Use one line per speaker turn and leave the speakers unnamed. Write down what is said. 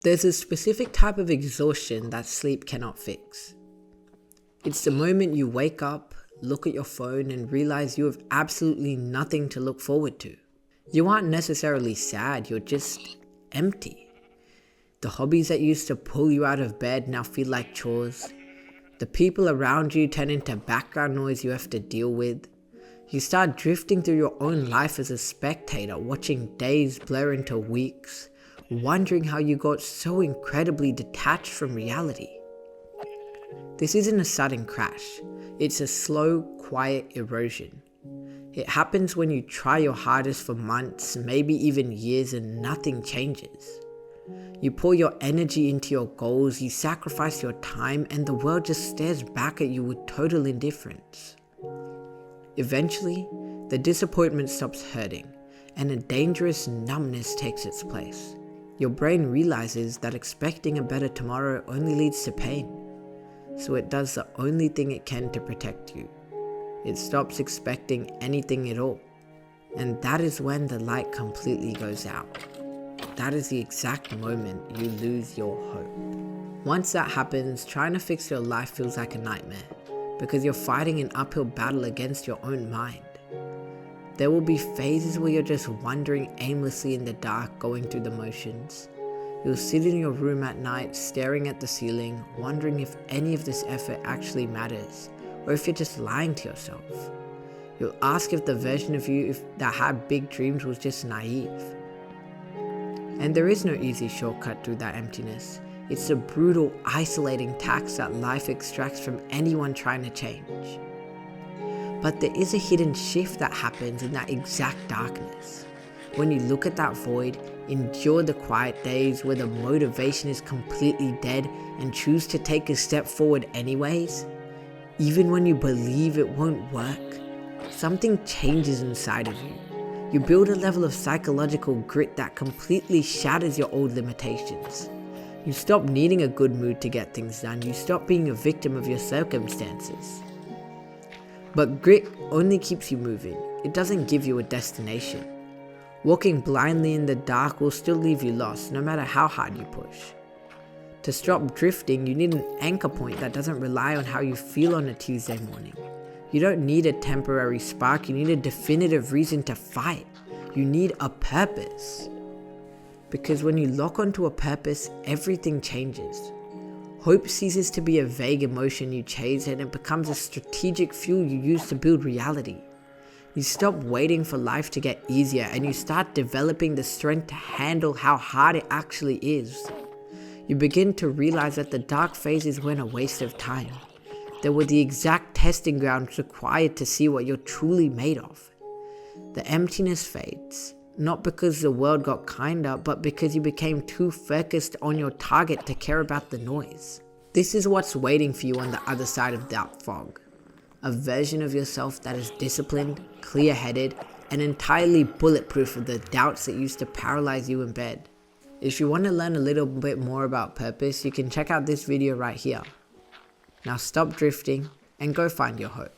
There's a specific type of exhaustion that sleep cannot fix. It's the moment you wake up, look at your phone and realize you have absolutely nothing to look forward to. You aren't necessarily sad, you're just empty. The hobbies that used to pull you out of bed now feel like chores. The people around you turn into background noise you have to deal with. You start drifting through your own life as a spectator, watching days blur into weeks, wondering how you got so incredibly detached from reality. This isn't a sudden crash, it's a slow, quiet erosion. It happens when you try your hardest for months, maybe even years, and nothing changes. You pour your energy into your goals, you sacrifice your time, and the world just stares back at you with total indifference. Eventually, the disappointment stops hurting, and a dangerous numbness takes its place. Your brain realizes that expecting a better tomorrow only leads to pain, so it does the only thing it can to protect you. It stops expecting anything at all, and that is when the light completely goes out. That is the exact moment you lose your hope. Once that happens, trying to fix your life feels like a nightmare, because you're fighting an uphill battle against your own mind. There will be phases where you're just wandering aimlessly in the dark, going through the motions. You'll sit in your room at night, staring at the ceiling, wondering if any of this effort actually matters, or if you're just lying to yourself. You'll ask if the version of you that had big dreams was just naive. And there is no easy shortcut through that emptiness. It's the brutal, isolating tax that life extracts from anyone trying to change. But there is a hidden shift that happens in that exact darkness. When you look at that void, endure the quiet days where the motivation is completely dead, and choose to take a step forward anyways, even when you believe it won't work, something changes inside of you. You build a level of psychological grit that completely shatters your old limitations. You stop needing a good mood to get things done. You stop being a victim of your circumstances. But grit only keeps you moving. It doesn't give you a destination. Walking blindly in the dark will still leave you lost, no matter how hard you push. To stop drifting, you need an anchor point that doesn't rely on how you feel on a Tuesday morning. You don't need a temporary spark, you need a definitive reason to fight. You need a purpose. Because when you lock onto a purpose, everything changes. Hope ceases to be a vague emotion you chase, and it becomes a strategic fuel you use to build reality. You stop waiting for life to get easier, and you start developing the strength to handle how hard it actually is. You begin to realize that the dark phases weren't a waste of time. They were the exact testing grounds required to see what you're truly made of. The emptiness fades, not because the world got kinder, but because you became too focused on your target to care about the noise. This is what's waiting for you on the other side of that fog. A version of yourself that is disciplined, clear-headed, and entirely bulletproof of the doubts that used to paralyze you in bed. If you want to learn a little bit more about purpose, you can check out this video right here. Now stop drifting and go find your hope.